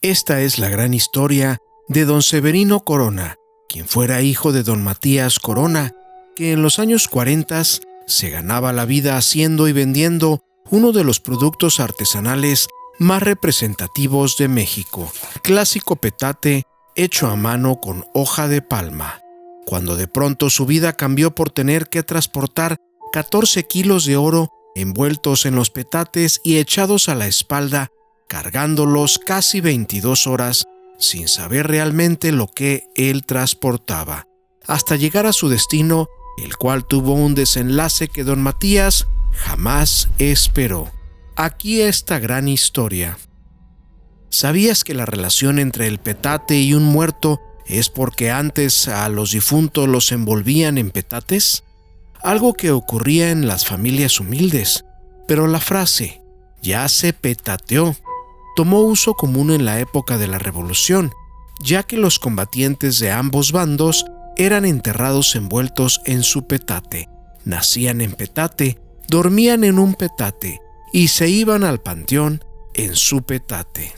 Esta es la gran historia de don Severino Corona, quien fuera hijo de don Matías Corona, que en los años 40 se ganaba la vida haciendo y vendiendo uno de los productos artesanales más representativos de México, clásico petate hecho a mano con hoja de palma. Cuando de pronto su vida cambió por tener que transportar 14 kilos de oro envueltos en los petates y echados a la espalda, cargándolos casi 22 horas sin saber realmente lo que él transportaba, hasta llegar a su destino, el cual tuvo un desenlace que don Matías jamás esperó. Aquí esta gran historia. ¿Sabías que la relación entre el petate y un muerto es porque antes a los difuntos los envolvían en petates? Algo que ocurría en las familias humildes, pero la frase «ya se petateó» tomó uso común en la época de la Revolución, ya que los combatientes de ambos bandos eran enterrados envueltos en su petate, nacían en petate, dormían en un petate y se iban al panteón en su petate.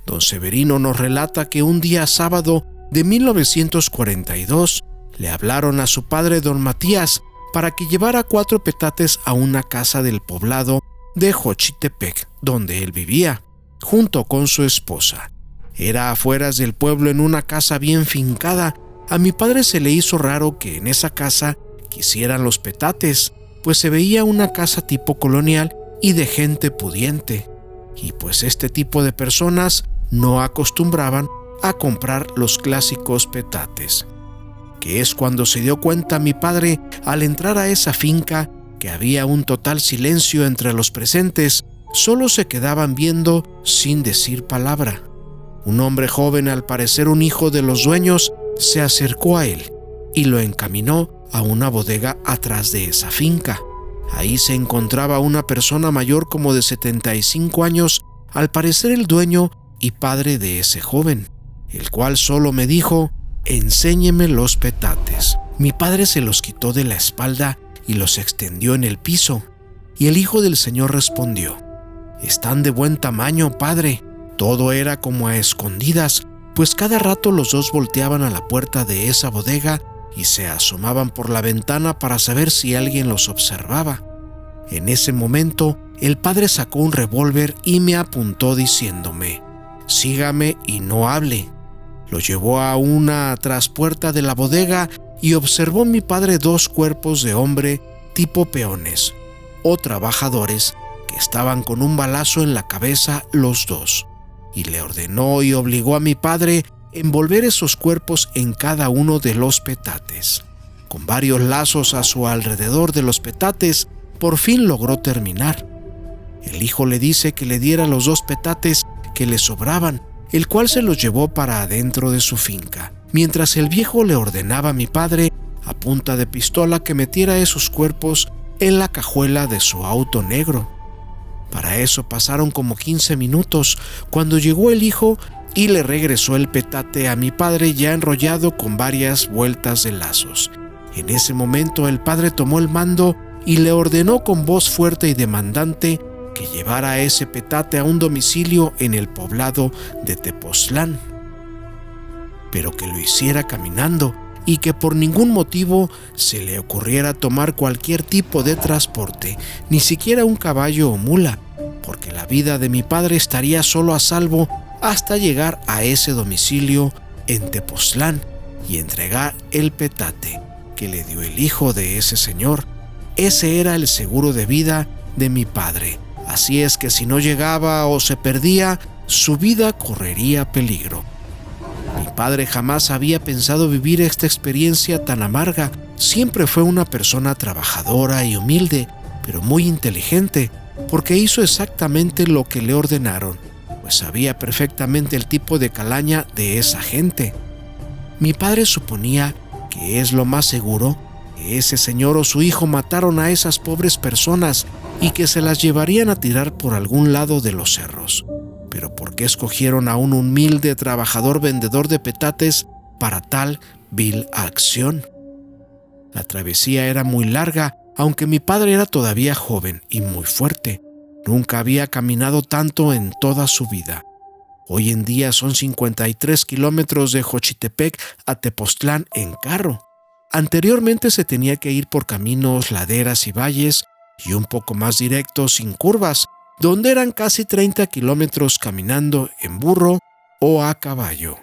Don Severino nos relata que un día sábado de 1942 le hablaron a su padre don Matías para que llevara 4 petates a una casa del poblado de Xochitepec, donde él vivía, junto con su esposa. Era afueras del pueblo en una casa bien fincada. A mi padre se le hizo raro que en esa casa quisieran los petates, pues se veía una casa tipo colonial y de gente pudiente, y pues este tipo de personas no acostumbraban a comprar los clásicos petates. Que es cuando se dio cuenta mi padre al entrar a esa finca que había un total silencio entre los presentes, solo se quedaban viendo sin decir palabra. Un hombre joven, al parecer un hijo de los dueños, se acercó a él y lo encaminó a una bodega atrás de esa finca. Ahí se encontraba una persona mayor como de 75 años, al parecer el dueño y padre de ese joven, el cual solo me dijo: «Enséñeme los petates». Mi padre se los quitó de la espalda y los extendió en el piso, y el hijo del señor respondió: «Están de buen tamaño, padre». Todo era como a escondidas, pues cada rato los dos volteaban a la puerta de esa bodega y se asomaban por la ventana para saber si alguien los observaba. En ese momento, el padre sacó un revólver y me apuntó diciéndome: «Sígame y no hable». Lo llevó a una traspuerta de la bodega y observó mi padre 2 cuerpos de hombre tipo peones o trabajadores que estaban con un balazo en la cabeza los dos, y le ordenó y obligó a mi padre envolver esos cuerpos en cada uno de los petates. Con varios lazos a su alrededor de los petates, por fin logró terminar. El hijo le dice que le diera los 2 petates que le sobraban, el cual se los llevó para adentro de su finca, mientras el viejo le ordenaba a mi padre, a punta de pistola, que metiera esos cuerpos en la cajuela de su auto negro. Para eso pasaron como 15 minutos, cuando llegó el hijo y le regresó el petate a mi padre ya enrollado con varias vueltas de lazos. En ese momento el padre tomó el mando y le ordenó con voz fuerte y demandante que llevara ese petate a un domicilio en el poblado de Tepoztlán, pero que lo hiciera caminando y que por ningún motivo se le ocurriera tomar cualquier tipo de transporte, ni siquiera un caballo o mula, porque la vida de mi padre estaría solo a salvo hasta llegar a ese domicilio en Tepoztlán y entregar el petate que le dio el hijo de ese señor. Ese era el seguro de vida de mi padre. Así es que si no llegaba o se perdía, su vida correría peligro. Mi padre jamás había pensado vivir esta experiencia tan amarga. Siempre fue una persona trabajadora y humilde, pero muy inteligente, porque hizo exactamente lo que le ordenaron, pues sabía perfectamente el tipo de calaña de esa gente. Mi padre suponía que es lo más seguro que ese señor o su hijo mataron a esas pobres personas y que se las llevarían a tirar por algún lado de los cerros. Pero ¿por qué escogieron a un humilde trabajador vendedor de petates para tal vil acción? La travesía era muy larga, aunque mi padre era todavía joven y muy fuerte. Nunca había caminado tanto en toda su vida. Hoy en día son 53 kilómetros de Xochitepec a Tepoztlán en carro. Anteriormente se tenía que ir por caminos, laderas y valles, y un poco más directos sin curvas, donde eran casi 30 kilómetros caminando en burro o a caballo,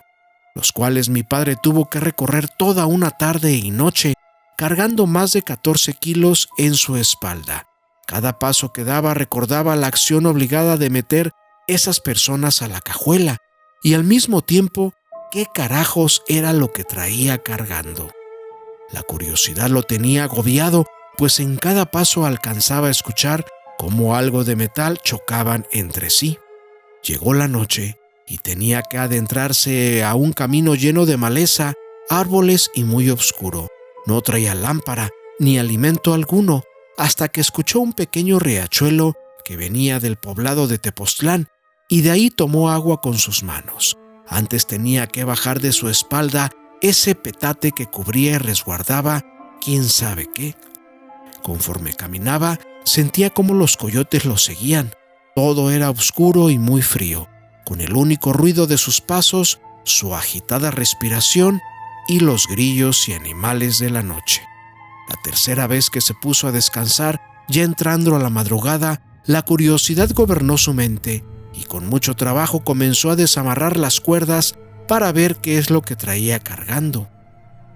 los cuales mi padre tuvo que recorrer toda una tarde y noche, cargando más de 14 kilos en su espalda. Cada paso que daba recordaba la acción obligada de meter esas personas a la cajuela, y al mismo tiempo, ¿qué carajos era lo que traía cargando? La curiosidad lo tenía agobiado, pues en cada paso alcanzaba a escuchar cómo algo de metal chocaban entre sí. Llegó la noche y tenía que adentrarse a un camino lleno de maleza, árboles y muy oscuro. No traía lámpara ni alimento alguno, hasta que escuchó un pequeño riachuelo que venía del poblado de Tepoztlán, y de ahí tomó agua con sus manos. Antes tenía que bajar de su espalda ese petate que cubría y resguardaba quién sabe qué. Conforme caminaba, sentía como los coyotes lo seguían. Todo era oscuro y muy frío, con el único ruido de sus pasos, su agitada respiración y los grillos y animales de la noche. La tercera vez que se puso a descansar, ya entrando a la madrugada, la curiosidad gobernó su mente y con mucho trabajo comenzó a desamarrar las cuerdas para ver qué es lo que traía cargando.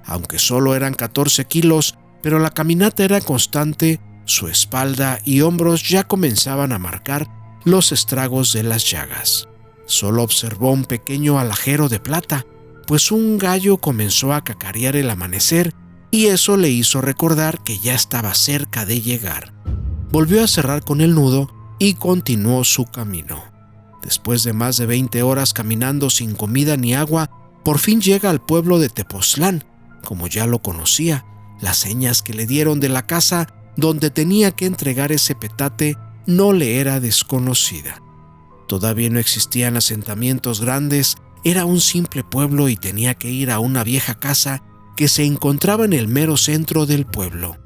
Aunque solo eran 14 kilos, pero la caminata era constante, su espalda y hombros ya comenzaban a marcar los estragos de las llagas. Solo observó un pequeño alajero de plata, pues un gallo comenzó a cacarear el amanecer y eso le hizo recordar que ya estaba cerca de llegar. Volvió a cerrar con el nudo y continuó su camino. Después de más de 20 horas caminando sin comida ni agua, por fin llega al pueblo de Tepoztlán, como ya lo conocía. Las señas que le dieron de la casa donde tenía que entregar ese petate no le era desconocida. Todavía no existían asentamientos grandes, era un simple pueblo y tenía que ir a una vieja casa que se encontraba en el mero centro del pueblo.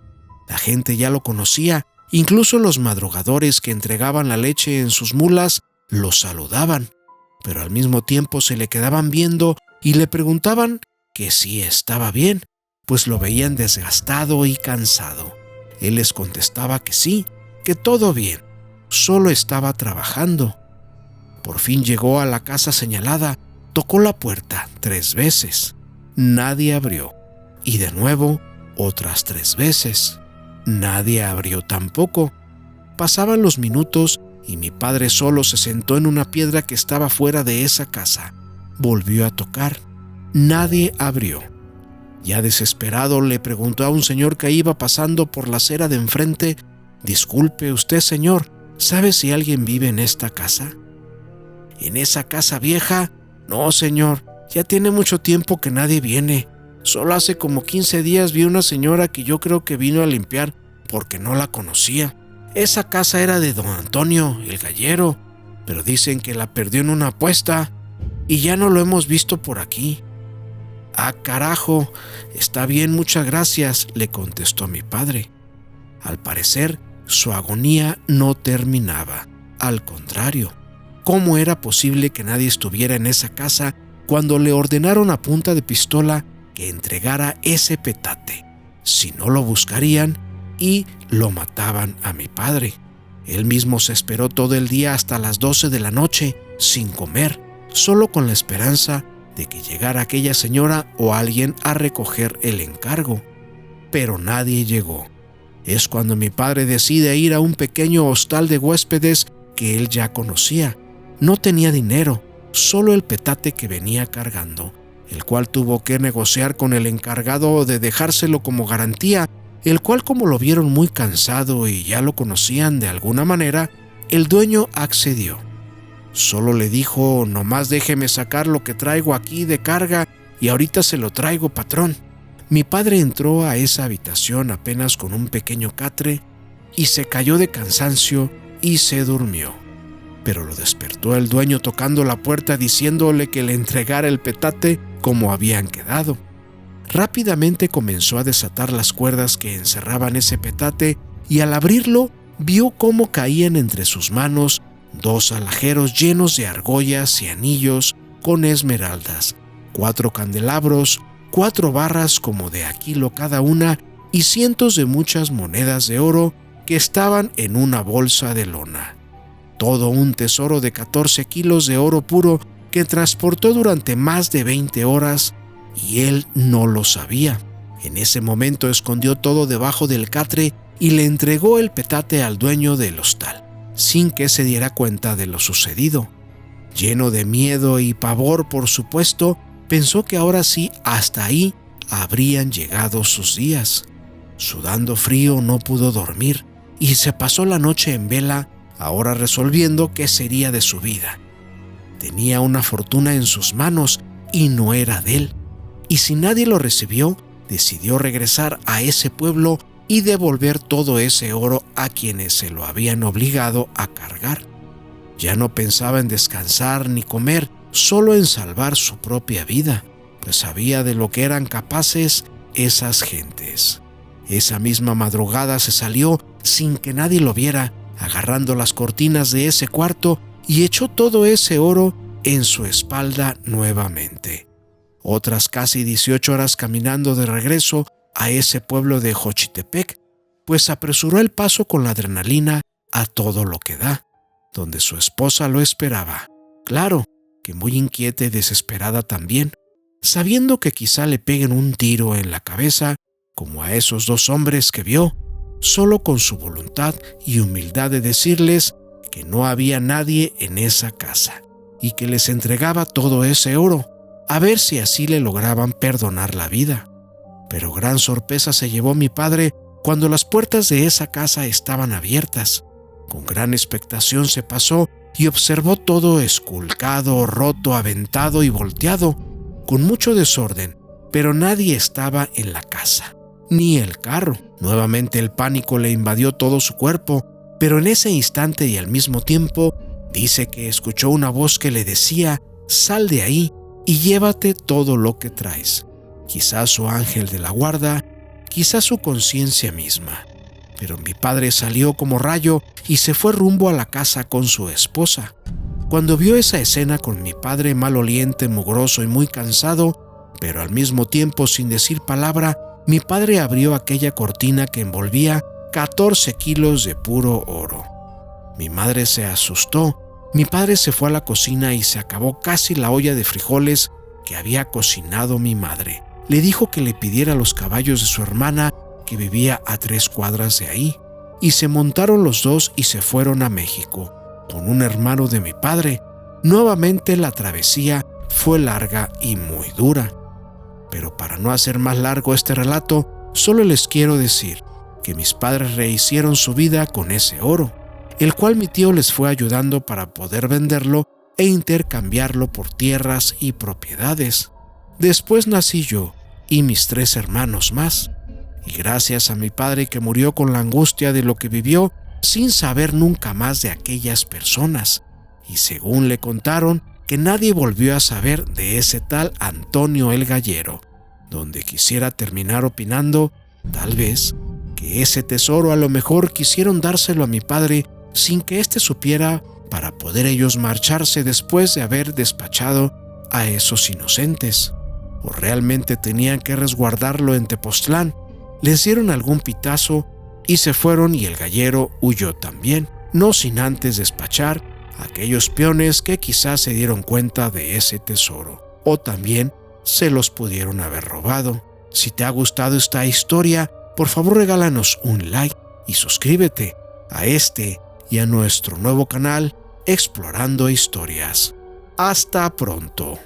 La gente ya lo conocía, incluso los madrugadores que entregaban la leche en sus mulas lo saludaban, pero al mismo tiempo se le quedaban viendo y le preguntaban que si estaba bien, pues lo veían desgastado y cansado. Él les contestaba que sí, que todo bien, solo estaba trabajando. Por fin llegó a la casa señalada, tocó la puerta 3 veces. Nadie abrió, y de nuevo otras 3 veces. Nadie abrió tampoco. Pasaban los minutos y mi padre solo se sentó en una piedra que estaba fuera de esa casa. Volvió a tocar. Nadie abrió. Ya desesperado le preguntó a un señor que iba pasando por la acera de enfrente: «Disculpe usted, señor, ¿sabe si alguien vive en esta casa?» «¿En esa casa vieja? No, señor, ya tiene mucho tiempo que nadie viene. Solo hace como 15 días vi una señora que yo creo que vino a limpiar porque no la conocía. Esa casa era de don Antonio, el gallero, pero dicen que la perdió en una apuesta y ya no lo hemos visto por aquí». «Ah, carajo, está bien, muchas gracias», le contestó mi padre. Al parecer, su agonía no terminaba. Al contrario, ¿cómo era posible que nadie estuviera en esa casa cuando le ordenaron a punta de pistola que entregara ese petate? Si no, lo buscarían y lo mataban a mi padre. Él mismo se esperó todo el día hasta las 12 de la noche sin comer, solo con la esperanza de que llegara aquella señora o alguien a recoger el encargo. Pero nadie llegó. Es cuando mi padre decide ir a un pequeño hostal de huéspedes que él ya conocía. No tenía dinero, solo el petate que venía cargando, el cual tuvo que negociar con el encargado de dejárselo como garantía, el cual, como lo vieron muy cansado y ya lo conocían de alguna manera, el dueño accedió. Solo le dijo: «Nomás déjeme sacar lo que traigo aquí de carga y ahorita se lo traigo, patrón». Mi padre entró a esa habitación apenas con un pequeño catre y se cayó de cansancio y se durmió. Pero lo despertó el dueño tocando la puerta diciéndole que le entregara el petate como habían quedado. Rápidamente comenzó a desatar las cuerdas que encerraban ese petate y al abrirlo vio cómo caían entre sus manos 2 alhajeros llenos de argollas y anillos con esmeraldas, 4 candelabros, 4 barras como de a kilo cada una y cientos de muchas monedas de oro que estaban en una bolsa de lona. Todo un tesoro de 14 kilos de oro puro que transportó durante más de 20 horas y él no lo sabía. En ese momento escondió todo debajo del catre y le entregó el petate al dueño del hostal, sin que se diera cuenta de lo sucedido. Lleno de miedo y pavor, por supuesto, pensó que ahora sí, hasta ahí habrían llegado sus días. Sudando frío, no pudo dormir y se pasó la noche en vela, ahora resolviendo qué sería de su vida. Tenía una fortuna en sus manos y no era de él, y si nadie lo recibió, decidió regresar a ese pueblo y devolver todo ese oro a quienes se lo habían obligado a cargar. Ya no pensaba en descansar ni comer, solo en salvar su propia vida, pues sabía de lo que eran capaces esas gentes. Esa misma madrugada se salió sin que nadie lo viera, agarrando las cortinas de ese cuarto y echó todo ese oro en su espalda nuevamente. Otras casi 18 horas caminando de regreso a ese pueblo de Xochitepec, pues apresuró el paso con la adrenalina a todo lo que da, donde su esposa lo esperaba. Claro, que muy inquieta y desesperada también, sabiendo que quizá le peguen un tiro en la cabeza, como a esos 2 hombres que vio, solo con su voluntad y humildad de decirles que no había nadie en esa casa y que les entregaba todo ese oro, a ver si así le lograban perdonar la vida. Pero gran sorpresa se llevó mi padre cuando las puertas de esa casa estaban abiertas. Con gran expectación se pasó y observó todo esculcado, roto, aventado y volteado, con mucho desorden, pero nadie estaba en la casa, ni el carro. Nuevamente el pánico le invadió todo su cuerpo, pero en ese instante y al mismo tiempo dice que escuchó una voz que le decía: «Sal de ahí y llévate todo lo que traes». Quizás su ángel de la guarda, quizás su conciencia misma. Pero mi padre salió como rayo y se fue rumbo a la casa con su esposa. Cuando vio esa escena con mi padre maloliente, mugroso y muy cansado, pero al mismo tiempo sin decir palabra, mi padre abrió aquella cortina que envolvía 14 kilos de puro oro. Mi madre se asustó. Mi padre se fue a la cocina y se acabó casi la olla de frijoles que había cocinado mi madre. Le dijo que le pidiera los caballos de su hermana, que vivía a 3 cuadras de ahí, y se montaron los 2 y se fueron a México, con un hermano de mi padre. Nuevamente la travesía fue larga y muy dura. Pero para no hacer más largo este relato, solo les quiero decir que mis padres rehicieron su vida con ese oro, el cual mi tío les fue ayudando para poder venderlo e intercambiarlo por tierras y propiedades. Después nací yo y mis 3 hermanos más, y gracias a mi padre que murió con la angustia de lo que vivió sin saber nunca más de aquellas personas, y según le contaron que nadie volvió a saber de ese tal Antonio el Gallero, donde quisiera terminar opinando, tal vez, que ese tesoro a lo mejor quisieron dárselo a mi padre sin que éste supiera, para poder ellos marcharse después de haber despachado a esos inocentes. O realmente tenían que resguardarlo en Tepoztlán, les dieron algún pitazo y se fueron, y el Gallero huyó también, no sin antes despachar a aquellos peones que quizás se dieron cuenta de ese tesoro, o también se los pudieron haber robado. Si te ha gustado esta historia, por favor regálanos un like y suscríbete a este y a nuestro nuevo canal Explorando Historias. Hasta pronto.